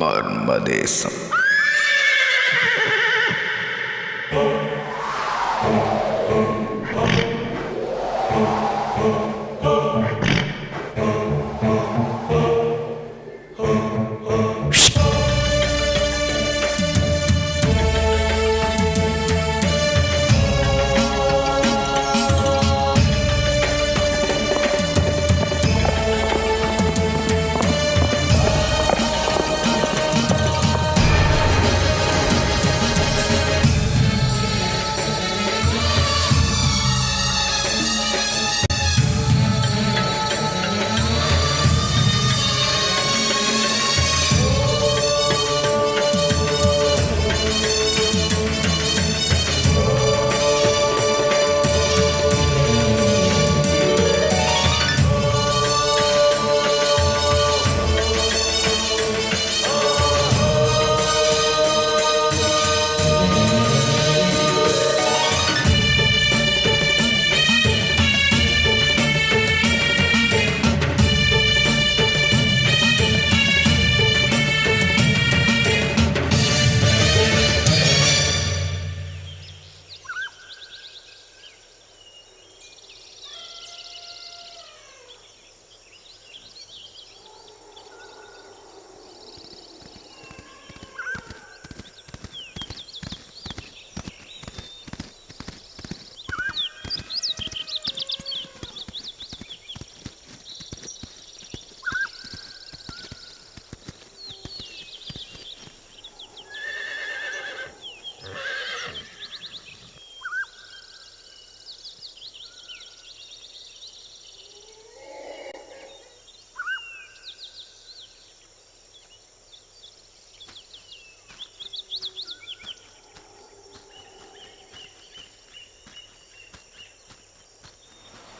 மர்மதேசம்.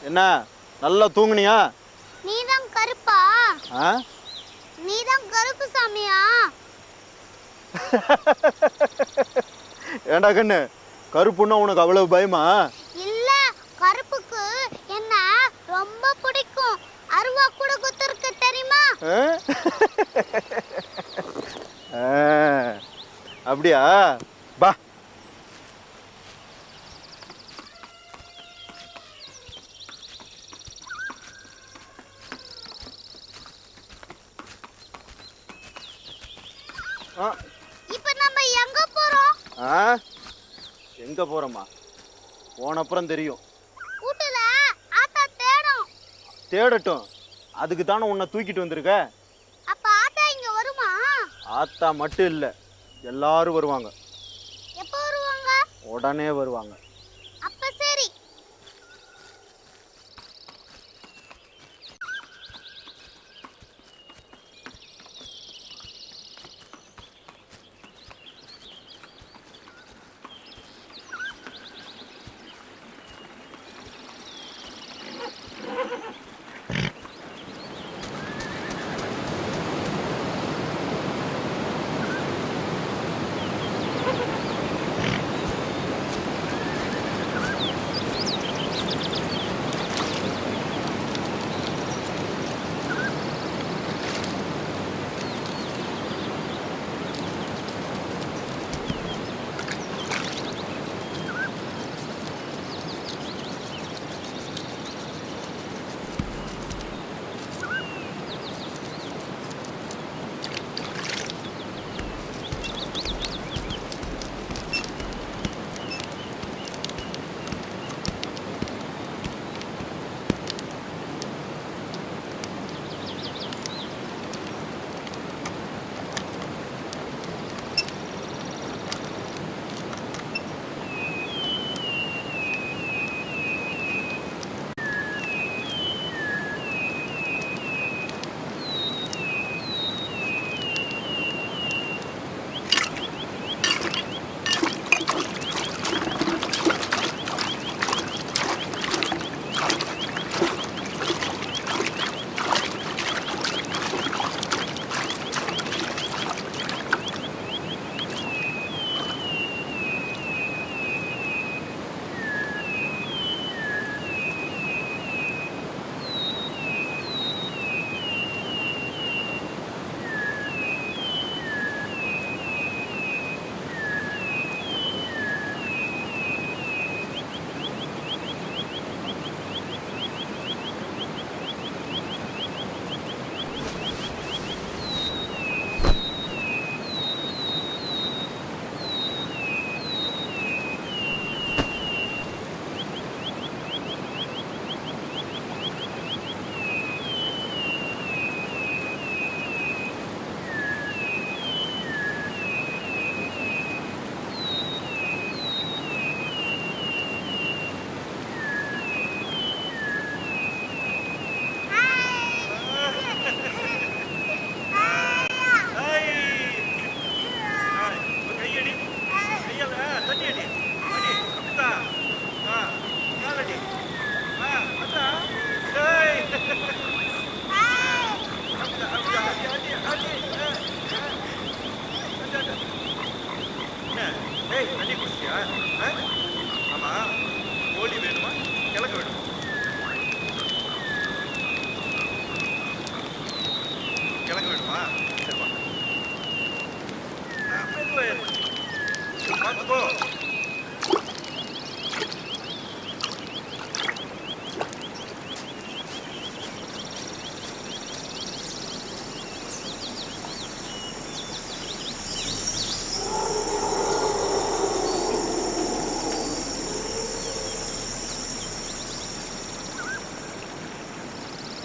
என்ன நல்லா தூங்குனியா? நீதான் கருப்பா? நீதான் கருப்பு சாமியா? ஏண்டா கண்ணு, கருப்புன்னா உனக்கு அவ்வளவு பயமா? இல்ல, கருப்புக்கு என்ன ரொம்ப பிடிக்கும். அருவா கூட குத்துருக்கு தெரியுமா? அப்படியா? பா. இப்ப நம்ம எங்க போறோம்? எங்க போறோமா? போன அப்புறம் தெரியும். வீட்டுல ஆத்தா தேடும். தேடட்டும், அதுக்கு தானே உன்னை தூக்கிட்டு வந்திருக்க. அப்ப ஆத்தா இங்க வருமா? ஆத்தா மட்டும் இல்ல, எல்லாரும் வருவாங்க. எப்ப வருவாங்க? உடனே வருவாங்க. அப்ப சரி.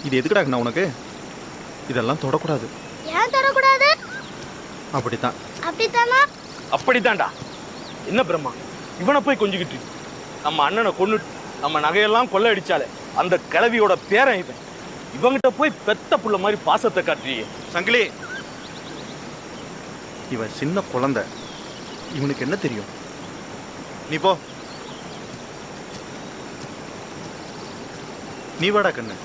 இது எதுக்குடா உனக்கு? இதெல்லாம் தொடக்கூடாது. ஏன் தொடக்கூடாது? அப்படித்தான். அப்படித்தானா? அப்படித்தான்டா. என்ன பிரம்மா இவனை போய் கொஞ்சிக்கிட்டு நம்ம அண்ணனை கொண்டு நம்ம நகையெல்லாம் கொள்ளை அடிச்சாலே அந்த கிழவியோட பேரன் இவன். இவங்கிட்ட போய் பெத்த புள்ள மாதிரி பாசத்தை காட்டுறியே. சங்கிலி, இவன் சின்ன குழந்தை, இவனுக்கு என்ன தெரியும்? நீ போ. நீ வாடா கண்ணு.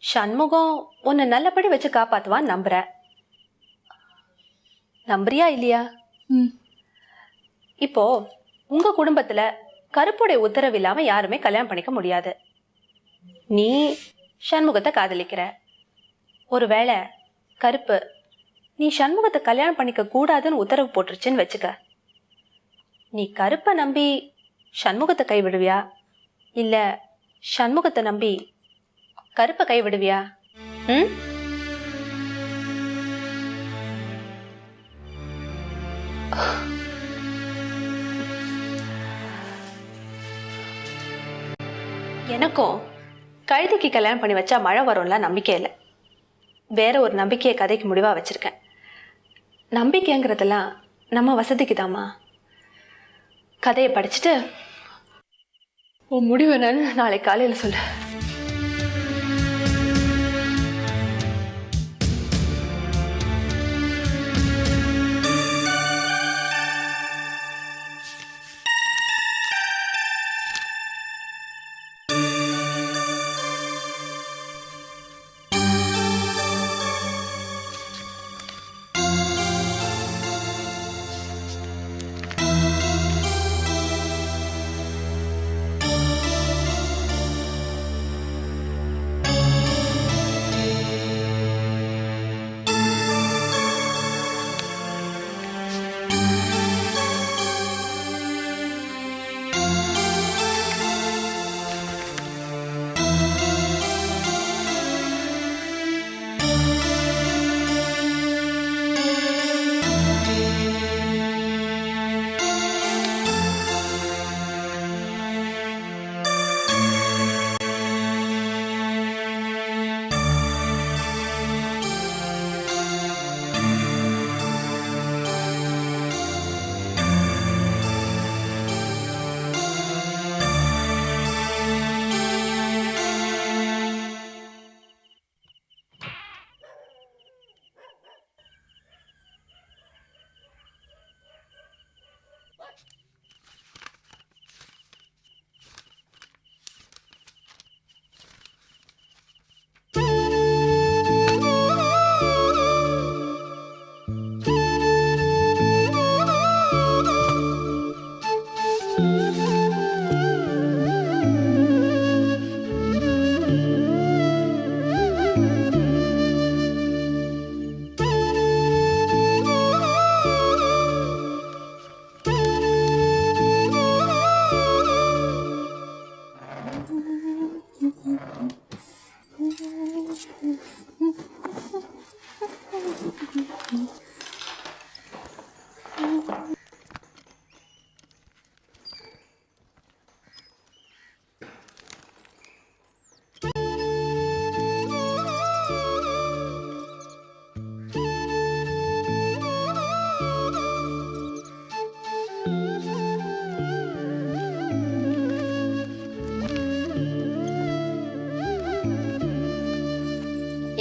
சண்முகம் உன்னை நல்லபடி வச்சு காப்பாத்துவான் நம்புற. நம்புறியா இல்லையா? இப்போ உங்க குடும்பத்துல கருப்புடைய உத்தரவு இல்லாம யாருமே கல்யாணம் பண்ணிக்க முடியாது. நீ சண்முகத்தை காதலிக்கிற. ஒருவேளை கருப்பு நீ சண்முகத்தை கல்யாணம் பண்ணிக்க கூடாதுன்னு உத்தரவு போட்டுருச்சுன்னு வச்சுக்க. நீ கருப்பை நம்பி சண்முகத்தை கைவிடுவியா, இல்ல சண்முகத்தை நம்பி கருப்பை கைவிடுவியா? எனக்கும் கழுதிக்கு கல்யாணம் பண்ணி வச்சா மழை வரும்ல நம்பிக்கை இல்லை. வேற ஒரு நம்பிக்கையை கதைக்கு முடிவா வச்சிருக்கேன். நம்பிக்கைங்கிறதெல்லாம் நம்ம வசதிக்கு தாமா. கதையை படிச்சுட்டு உன் முடிவு என்னன்னு நாளை காலையில் சொல்லு.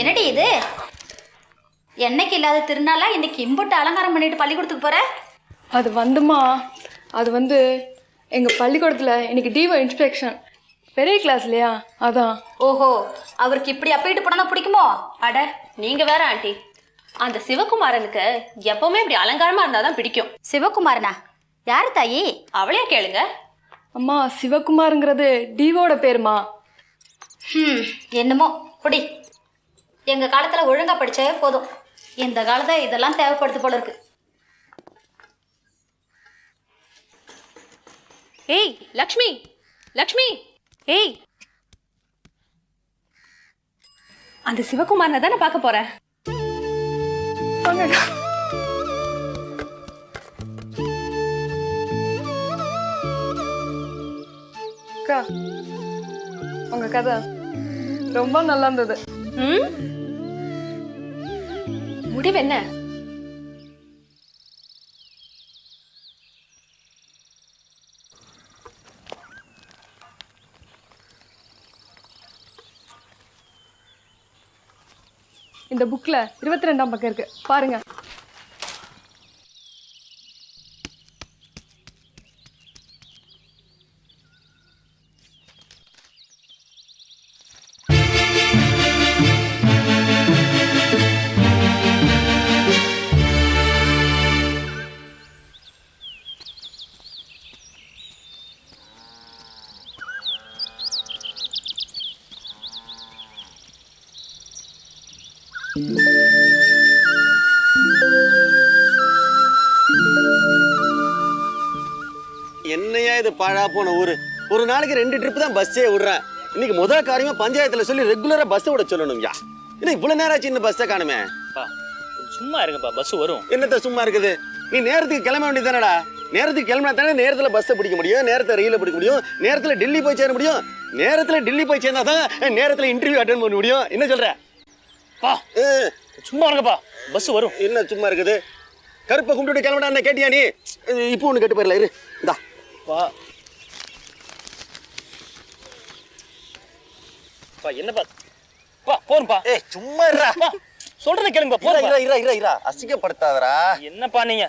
என்னடி இது? என்னைக்கு இல்லாத திருநாளா இன்னைக்கு இம்புட்டு அலங்காரம் பண்ணிட்டு பள்ளிக்கூடத்துக்கு போற? அது வந்து எங்கள் பள்ளிக்கூடத்தில் இன்னைக்கு டிவோ இன்ஸ்பெக்ஷன், பெரிய கிளாஸ் இல்லையா, அதான். ஓஹோ, அவருக்கு இப்படி அப்பிட்டு போனா பிடிக்குமோ? அட நீங்க வேற ஆண்டி, அந்த சிவகுமாரனுக்கு எப்பவுமே இப்படி அலங்காரமா இருந்தாதான் பிடிக்கும். சிவகுமாரனா? யாரு தாயி? அவளையே கேளுங்க. அம்மா சிவகுமாருங்கிறது டிவோட பேருமா? என்னமோ குடி. எங்க காலத்துல ஒழுங்கா படிச்சாவே போதும். இந்த காலத்துல இதெல்லாம் தேவைப்படுது போல இருக்கு. ஏய் லக்ஷ்மி, லக்ஷ்மி, ஏய், அந்த சிவகுமாரனை தானே பார்க்க போறேன். வாங்கக்கா. அக்கா, உங்க கதை ரொம்ப நல்லா இருந்தது. முடிவு என்ன? இந்த புக்ல 22ஆம் பக்கம் இருக்கு, பாருங்க. என்னையா இது பாழா போன ஊரு. ஒரு நாளைக்கு 2 ட்ரிப் தான் பஸ்ஸே விடுறேன். இன்னைக்கு முதல் காரியமா பஞ்சாயத்துல சொல்லி ரெகுலரா பஸ் விட சொல்லணும்யா. என்ன இவ்வளவு நேரம் ஆச்சு இன்னும் பஸ்ஸை காணுமே? சும்மா இருங்கப்பா, பஸ் வரும். என்னத்த சும்மா இருக்குது? நீ நேரத்துக்கு கிளம்ப வேண்டியதானடா. நேரத்துக்கு கிளம்பினா தானே நேரத்துல பஸ்ஸை பிடிக்க முடியும், நேரத்தை ரயில பிடிக்க முடியும், நேரத்துல டெல்லி போய் சேர முடியும். நேரத்துல டெல்லி போய் சேர்ந்தா தான் நேரத்துல இன்டர்வியூ அட்டென்ட் பண்ண முடியும். என்ன சொல்ற? சும்மா இருங்கப்பா, பஸ் வரும். என்ன சும்மா இருக்குது? கருப்பை கும்பிட்டு கிளம்பினா என்ன கேட்டியா நீ? இப்போ ஒண்ணு கேட்டு போயிடல. இரு இந்தா பா பா, என்னப்பா பா, போறப்பா. ஏய் சும்மா இருடா. சொல்றத கேளுங்க. போறா. அசிங்கப்படுத்தாதடா. என்னப்பா நீங்க?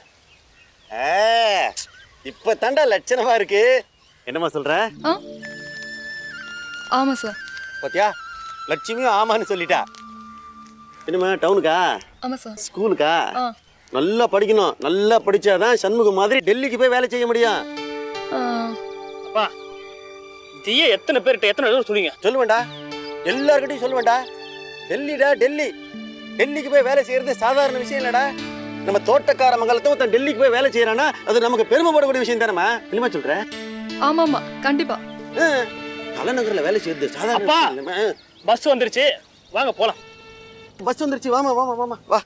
இப்ப தாண்டா லட்சணமா இருக்கு. என்னமா சொல்ற? ஆமா சார். பாத்தியா, லட்சுமியும் ஆமான்னு சொல்லிட்டா. என்னமா டவுனுக்கா? ஆமா சார். ஸ்கூலுக்கா? நல்லா படிக்கணும். நல்லா படிச்சாதான் சண்முகம் மாதிரி டெல்லிக்கு போய் வேலை செய்ய முடியும். அப்பா, இதையே எத்தனை பேர்கிட்ட எத்தனை தடவை சொல்லுங்க? சொல்லுவேன்டா, எல்லார்கிட்டையும் சொல்லுவேன்டா. டெல்லிடா டெல்லி. டெல்லிக்கு போய் வேலை செய்யறது சாதாரண விஷயம் இல்லடா. நம்ம தோட்டக்கார மங்கலத்தை ஒருத்தன் டெல்லிக்கு போய் வேலை செய்யறானா அது நமக்கு பெருமைப்படக்கூடிய விஷயம் தானேமா? இல்லமா சொல்ற? ஆமாமா, கண்டிப்பா. தலைநகர்ல வேலை செய்யறது சாதாரண. பஸ் வந்துருச்சு, வாங்க போலாம். பஸ் வந்துருச்சு, வாமா வாமா வாமா வா.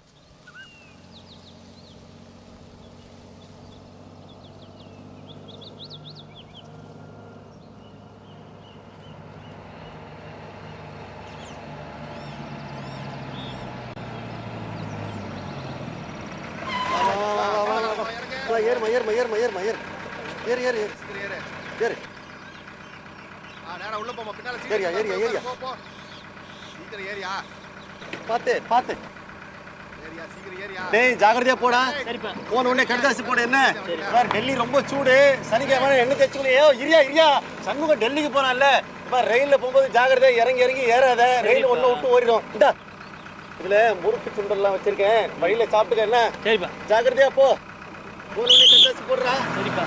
ஜாகிரதையா போடா. போன உடனே கடுதாசி போட. என்ன டெல்லி ரொம்ப சூடு, சனிக்கிழமை என்ன தேய்ச்சுக்கலையோ. இரியா சண்முகம் டெல்லிக்கு போனான்ல. ரயில்ல போகும்போது ஜாகிரதையா இறங்கி ஏறாத. ரயில் ஒண்ணு விட்டு ஓடிடும். இந்தா இதுல முறுக்கு சுண்டெல்லாம் வச்சிருக்கேன், வழியில சாப்பிட்டுக்க. என்ன சரிப்பா, ஜாகிரதையா போ. போன உடனே கடுதாசி போடுறா. சரிப்பா.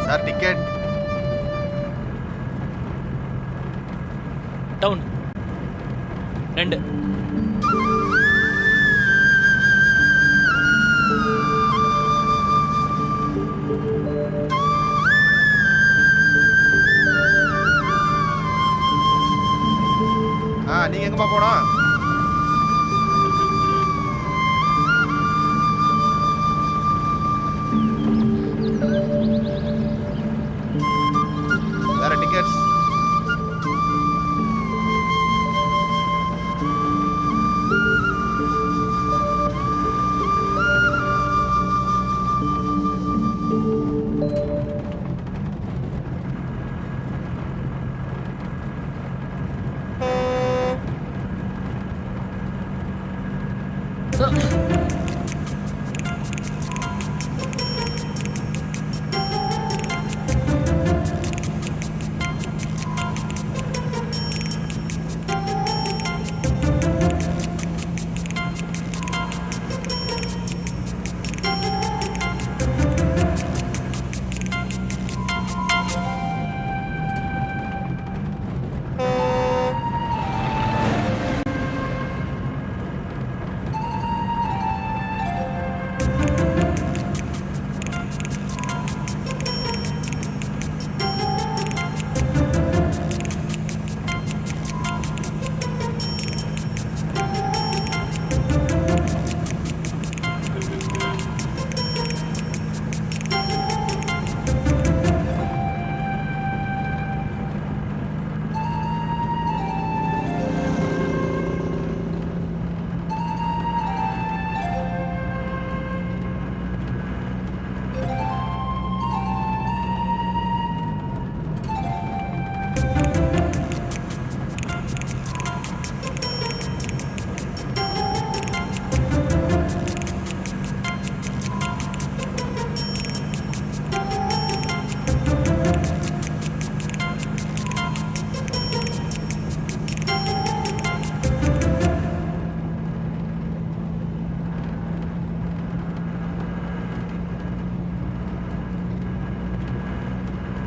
Sir ticket. டவுன் 2. நீங்க எங்கம்மா போனோம்? வேற டிக்கெட்ஸ்?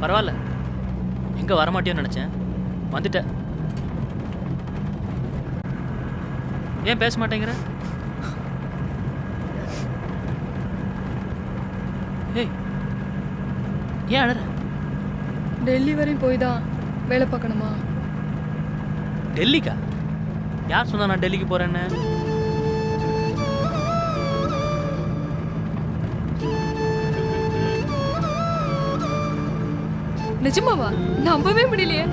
பரவாயில்ல, எங்கே வரமாட்டேன்னு நினச்சேன், வந்துட்டேன். ஏன் பேச மாட்டேங்கிற? ஏய், ஏன் அழற? டெல்லி வரையும் போய் தான் வேலை பார்க்கணுமா? டெல்லிக்கா? யார் சொன்னா நான் டெல்லிக்கு போகிறேன்னு? நிஜமாவா? நம்பவே முடியலையே.